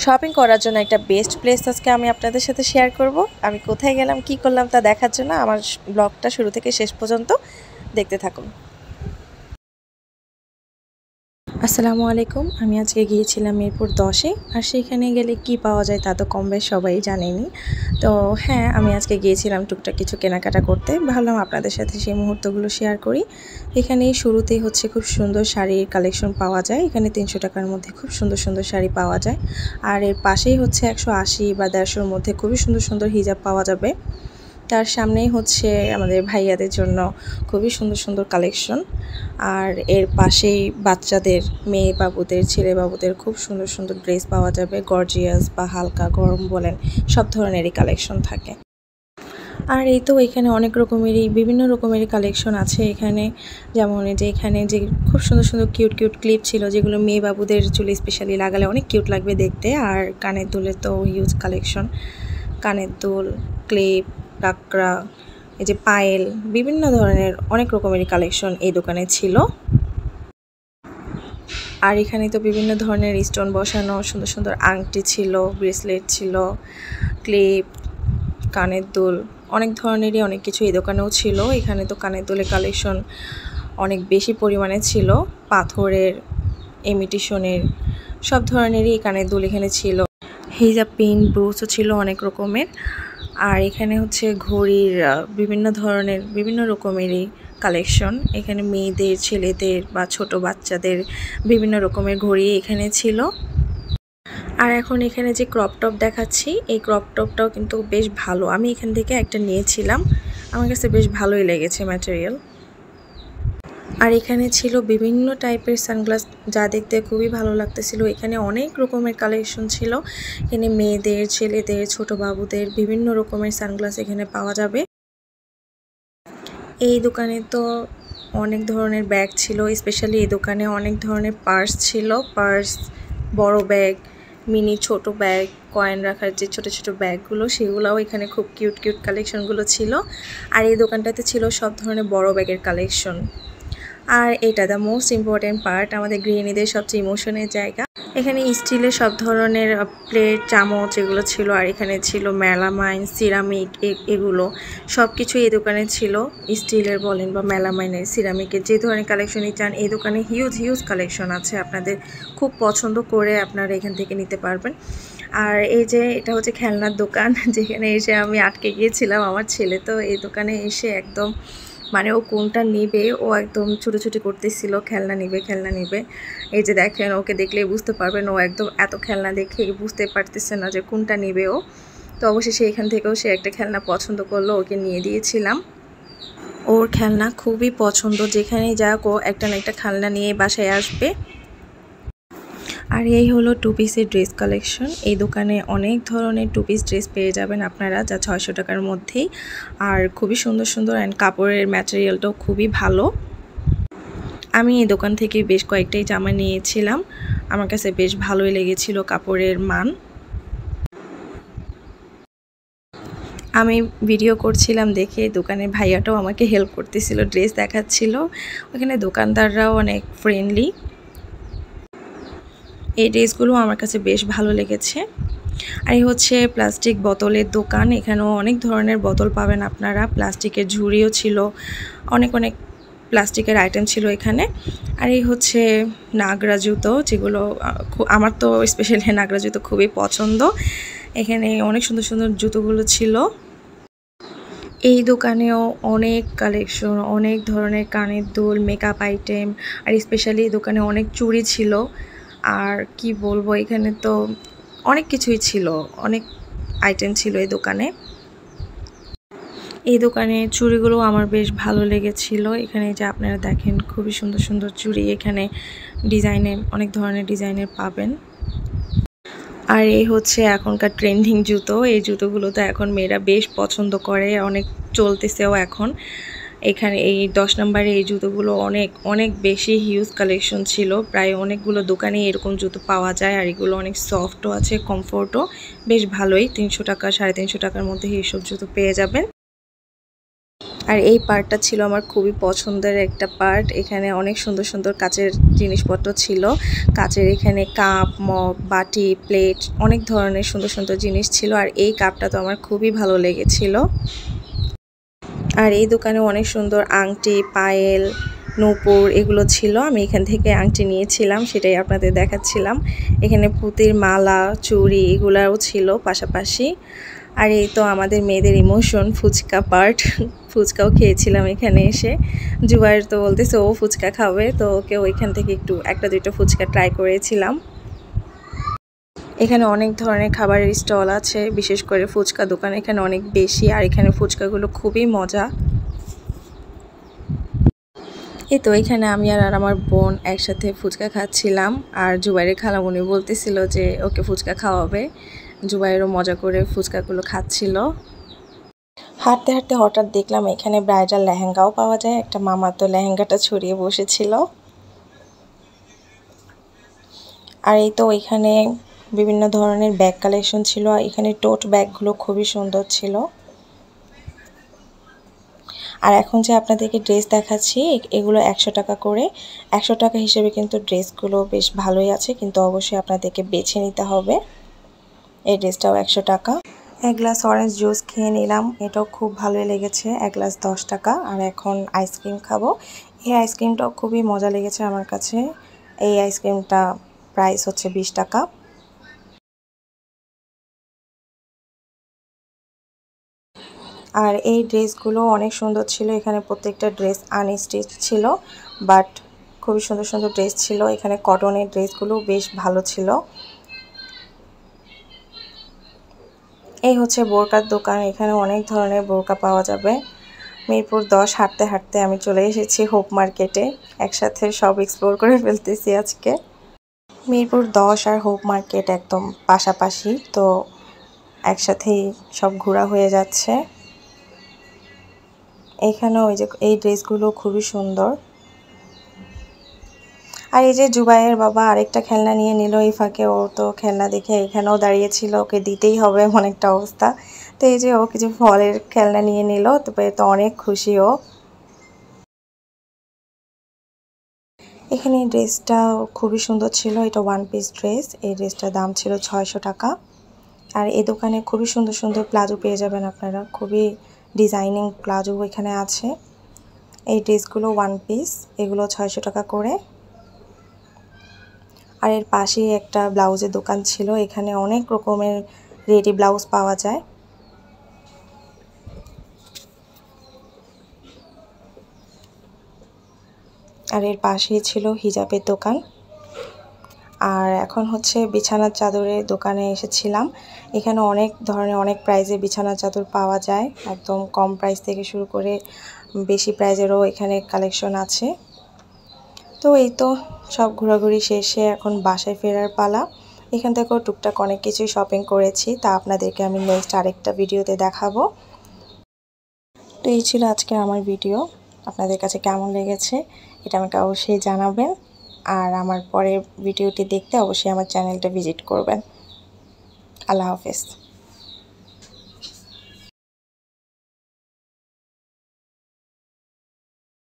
Shopping করার জন্য একটা বেস্ট প্লেস আজকে আমি আপনাদের সাথে শেয়ার করব। আমি কোথায় গেলাম কি করলাম তা দেখার জন্য আমার ব্লগটা শুরু থেকে শেষ পর্যন্ত দেখতে থাকুন। আসসালামু আলাইকুম। আমি আজকে গিয়েছিলাম মিরপুর 10-এ। আর সেখানে গেলে কি পাওয়া যায় তা তো কম বেশ সবাই জানেনি। তো হ্যাঁ, আমি আজকে গিয়েছিলাম টুকটাক কিছু কেনাকাটা করতে। ভাবলাম আপনাদের সাথে সেই মুহূর্তগুলো শেয়ার করি। এখানে শুরুতেই হচ্ছে খুব সুন্দর শাড়ির কালেকশন পাওয়া যায়। এখানে 300 টাকার মধ্যে খুব সুন্দর সুন্দর শাড়ি পাওয়া যায়। আর এর পাশেই হচ্ছে 180 বা 150-র মধ্যে খুবই সুন্দর সুন্দর হিজাব পাওয়া যাবে। তার সামনেই হচ্ছে আমাদের ভাইয়াদের জন্য খুবই সুন্দর সুন্দর কালেকশন। আর এর পাশেই বাচ্চাদের, মেয়ে বাবুদের, ছেলে বাবুদের খুব সুন্দর সুন্দর ড্রেস পাওয়া যাবে। গর্জিয়াস বা হালকা গরম বলেন, সব ধরনেরই কালেকশন থাকে। আর এই তো এখানে অনেক রকমেরই বিভিন্ন রকমেরই কালেকশন আছে এখানে। যেমন এই যে এখানে যে খুব সুন্দর সুন্দর কিউট কিউট ক্লিপ ছিল, যেগুলো মেয়ে বাবুদের চুলে স্পেশালি লাগালে অনেক কিউট লাগবে দেখতে। আর কানের দুলের তো হিউজ কালেকশন। কানের দুল, ক্লিপ, কাঁকড়া, এই যে পায়েল, বিভিন্ন ধরনের অনেক রকমেরই কালেকশন এই দোকানে ছিল। আর এখানে তো বিভিন্ন ধরনের স্টোন বসানো সুন্দর সুন্দর আংটি ছিল, ব্রেসলেট ছিল, ক্লিপ, কানের দুল, অনেক ধরনেরই অনেক কিছু এই দোকানেও ছিল। এখানে তো কানের দুলের কালেকশন অনেক বেশি পরিমাণে ছিল। পাথরের, ইমিটেশনের, সব ধরনেরই কানের দুল এখানে ছিল। হিজাব পিন, ব্রুচও ছিল অনেক রকমের। আর এখানে হচ্ছে ঘড়ির বিভিন্ন ধরনের বিভিন্ন রকমেরই কালেকশন। এখানে মেয়েদের, ছেলেদের বা ছোট বাচ্চাদের বিভিন্ন রকমের ঘড়ি এখানে ছিল। আর এখন এখানে যে ক্রপ টপ দেখাচ্ছি, এই ক্রপ টপটাও কিন্তু বেশ ভালো। আমি এখান থেকে একটা নিয়েছিলাম, আমার কাছে বেশ ভালোই লেগেছে ম্যাটেরিয়াল। আর এখানে ছিল বিভিন্ন টাইপের সানগ্লাস, যা দেখতে খুবই ভালো লাগতেছিল। এখানে অনেক রকমের কালেকশন ছিল। এখানে মেয়েদের, ছেলেদের, ছোট বাবুদের বিভিন্ন রকমের সানগ্লাস এখানে পাওয়া যাবে। এই দোকানে তো অনেক ধরনের ব্যাগ ছিল, স্পেশালি এই দোকানে অনেক ধরনের পার্স ছিল। পার্স, বড় ব্যাগ, মিনি ছোট ব্যাগ, কয়েন রাখার যে ছোট ছোট ব্যাগগুলো, সেগুলোও এখানে খুব কিউট কিউট কালেকশনগুলো ছিল। আর এই দোকানটাতে ছিল সব ধরনের বড় ব্যাগের কালেকশন। আর এটা দ্য মোস্ট ইম্পর্টেন্ট পার্ট, আমাদের গৃহিণীদের সবচেয়ে ইমোশনের জায়গা। এখানে স্টিলের সব ধরনের প্লেট, চামচ এগুলো ছিল। আর এখানে ছিল মেলামাইন, সিরামিক, এগুলো সব কিছু এই দোকানে ছিল। স্টিলের বলেন বা মেলামাইনের, সিরামিকের যে ধরনের কালেকশনই চান, এই দোকানে হিউজ হিউজ কালেকশন আছে। আপনাদের খুব পছন্দ করে আপনারা এখান থেকে নিতে পারবেন। আর এই যে এটা হচ্ছে খেলনার দোকান, যেখানে এসে আমি আটকে গিয়েছিলাম। আমার ছেলে তো এই দোকানে এসে একদম মানে ও কোনটা নেবে ও একদম ছুটোছুটি করতেছিল, খেলনা নেবে খেলনা নেবে। এই যে দেখেন, ওকে দেখলেই বুঝতে পারবেন ও একদম এত খেলনা দেখে বুঝতে পারতেছে না যে কোনটা নেবে ও। তো অবশেষে এখান থেকেও সে একটা খেলনা পছন্দ করলো, ওকে নিয়ে দিয়েছিলাম। ওর খেলনা খুবই পছন্দ, যেখানেই যাক ও একটা না একটা খেলনা নিয়ে বাসায় আসবে। আর এই হলো টু পিসের ড্রেস কালেকশন। এই দোকানে অনেক ধরনের টু পিস ড্রেস পেয়ে যাবেন আপনারা, যা 600 টাকার মধ্যেই। আর খুবই সুন্দর সুন্দর, অ্যান্ড কাপড়ের ম্যাটেরিয়ালটাও খুবই ভালো। আমি এই দোকান থেকে বেশ কয়েকটাই জামা নিয়েছিলাম, আমার কাছে বেশ ভালোই লেগেছিল কাপড়ের মান। আমি ভিডিও করছিলাম দেখে দোকানের ভাইয়াটাও আমাকে হেল্প করতেছিল, ড্রেস দেখাচ্ছিল। ওখানে দোকানদাররাও অনেক ফ্রেন্ডলি। এই ড্রেসগুলো আমার কাছে বেশ ভালো লেগেছে। আর এই হচ্ছে প্লাস্টিক বোতলের দোকান। এখানেও অনেক ধরনের বোতল পাবেন আপনারা। প্লাস্টিকের ঝুড়িও ছিল, অনেক অনেক প্লাস্টিকের আইটেম ছিল এখানে। আর এই হচ্ছে নাগরা জুতো, যেগুলো আমার তো স্পেশালি নাগরা জুতো খুবই পছন্দ। এখানে অনেক সুন্দর সুন্দর জুতোগুলো ছিল। এই দোকানেও অনেক কালেকশন, অনেক ধরনের কানের দুল, মেকআপ আইটেম, আর স্পেশালি এই দোকানে অনেক চুড়ি ছিল। আর কি বলবো, এখানে তো অনেক কিছুই ছিল, অনেক আইটেম ছিল এই দোকানে। এই দোকানে চুড়িগুলো আমার বেশ ভালো লেগেছিল। এখানে যে আপনারা দেখেন খুবই সুন্দর সুন্দর চুড়ি, এখানে ডিজাইনের অনেক ধরনের ডিজাইনের পাবেন। আর এই হচ্ছে এখনকার ট্রেন্ডিং জুতো। এই জুতোগুলো তো এখন মেয়েরা বেশ পছন্দ করে, অনেক চলতেছেও এখন। এখানে এই 10 নম্বরে এই জুতোগুলো অনেক অনেক বেশি হিউজ কালেকশন ছিল। প্রায় অনেকগুলো দোকানে এরকম জুতো পাওয়া যায়। আর এগুলো অনেক সফটও আছে, কমফোর্টও বেশ ভালোই। 300 টাকা, 350 টাকার মধ্যে এইসব জুতো পেয়ে যাবেন। আর এই পার্টটা ছিল আমার খুবই পছন্দের একটা পার্ট। এখানে অনেক সুন্দর সুন্দর কাচের জিনিসপত্র ছিল। কাচের এখানে কাপ, মগ, বাটি, প্লেট অনেক ধরনের সুন্দর সুন্দর জিনিস ছিল। আর এই কাপটা তো আমার খুবই ভালো লেগেছিল। আর এই দোকানে অনেক সুন্দর আংটি, পায়েল, নূপুর এগুলো ছিল। আমি এখান থেকে আংটি নিয়েছিলাম, সেটাই আপনাদের দেখাচ্ছিলাম। এখানে পুঁতির মালা, চুড়ি এগুলাও ছিল পাশাপাশি। আর এই তো আমাদের মেয়েদের ইমোশন ফুচকা পার্ট। ফুচকাও খেয়েছিলাম এখানে এসে। জুবাইর তো বলতেছে ও ফুচকা খাবে, তো ওকে ওইখান থেকে একটু একটা দুইটা ফুচকা ট্রাই করেছিলাম। এখানে অনেক ধরনের খাবারের স্টল আছে, বিশেষ করে ফুচকা দোকান এখানে অনেক বেশি। আর এখানে ফুচকাগুলো খুবই মজা। এই তো এখানে আমি আর আমার বোন একসাথে ফুচকা খাচ্ছিলাম। আর জুবাইরের খালামণি বলতেছিল যে ওকে ফুচকা খাওয়াবে। জুবাইরও মজা করে ফুচকাগুলো খাচ্ছিল। হাঁটতে হাঁটতে হঠাৎ দেখলাম এখানে ব্রাইডাল লেহেঙ্গাও পাওয়া যায়। একটা মামা তো লেহেঙ্গাটা ছড়িয়ে বসেছিল। আর এই তো এখানে বিভিন্ন ধরনের ব্যাগ কালেকশন ছিল। এখানে টোট ব্যাগগুলো খুবই সুন্দর ছিল। আর এখন যে আপনাদেরকে ড্রেস দেখাচ্ছি এগুলো 100 টাকা করে। 100 টাকা হিসেবে কিন্তু ড্রেসগুলো বেশ ভালোই আছে, কিন্তু অবশ্যই আপনাদেরকে বেছে নিতে হবে। এই ড্রেসটাও 100 টাকা। এক গ্লাস অরেঞ্জ জুস খেয়ে নিলাম, এটাও খুব ভালোই লেগেছে। এক গ্লাস 10 টাকা। আর এখন আইসক্রিম খাবো। এই আইসক্রিমটাও খুবই মজা লেগেছে আমার কাছে। এই আইসক্রিমটা প্রাইস হচ্ছে 20 টাকা। আর এই ড্রেসগুলো অনেক সুন্দর ছিল। এখানে প্রত্যেকটা ড্রেস আনস্টিচ ছিল, বাট খুবই সুন্দর সুন্দর ড্রেস ছিল। এখানে কটনের ড্রেসগুলো বেশ ভালো ছিল। এই হচ্ছে বোরকার দোকান। এখানে অনেক ধরনের বোরকা পাওয়া যাবে। মিরপুর 10 হাঁটতে হাঁটতে আমি চলে এসেছি হোপ মার্কেটে। একসাথে সব এক্সপ্লোর করে ফেলতেছি আজকে। মিরপুর 10 আর হোপ মার্কেট একদম পাশাপাশি, তো একসাথেই সব ঘোরা হয়ে যাচ্ছে। এখানে ওই যে এই ড্রেসগুলো খুবই সুন্দর। আর এই যে জুবাইয়ের বাবা আরেকটা খেলনা নিয়ে নিল এই ফাঁকে। ও তো খেলনা দেখে এখানেও দাঁড়িয়েছিল, ওকে দিতেই হবে এমন একটা অবস্থা। তো এই যে ও কিছু ফলের খেলনা নিয়ে নিল, তবে তো অনেক খুশি ও। এখানে এই ড্রেসটা খুবই সুন্দর ছিল। এটা ওয়ান পিস ড্রেস। এই ড্রেসটার দাম ছিল 600 টাকা। আর এই দোকানে খুবই সুন্দর সুন্দর প্লাজো পেয়ে যাবেন আপনারা। খুবই ডিজাইনিং প্লাজো এখানে আছে। এই ড্রেসগুলো ওয়ান পিস, এগুলো 600 টাকা করে। আর এর পাশেই একটা ব্লাউজের দোকান ছিল। এখানে অনেক রকমের রেডি ব্লাউজ পাওয়া যায়। আর এর পাশেই ছিল হিজাবের দোকান। আর এখন হচ্ছে বিছানার চাদরের দোকানে এসেছিলাম। এখানে অনেক ধরনের অনেক প্রাইজে বিছানার চাদর পাওয়া যায়। একদম কম প্রাইস থেকে শুরু করে বেশি প্রাইজেরও এখানে কালেকশন আছে। তো এই তো সব ঘোরাঘুরি শেষে এখন বাসায় ফেরার পালা। এখান থেকেও টুকটাক অনেক কিছুই শপিং করেছি, তা আপনাদেরকে আমি নেক্সট আরেকটা ভিডিওতে দেখাবো। তো এই ছিল আজকে আমার ভিডিও। আপনাদের কাছে কেমন লেগেছে এটা আমাকে অবশ্যই জানাবেন। আর আমার পরের ভিডিওটি দেখতে অবশ্যই আমার চ্যানেলটা ভিজিট করবেন। আল্লাহ হাফেজ।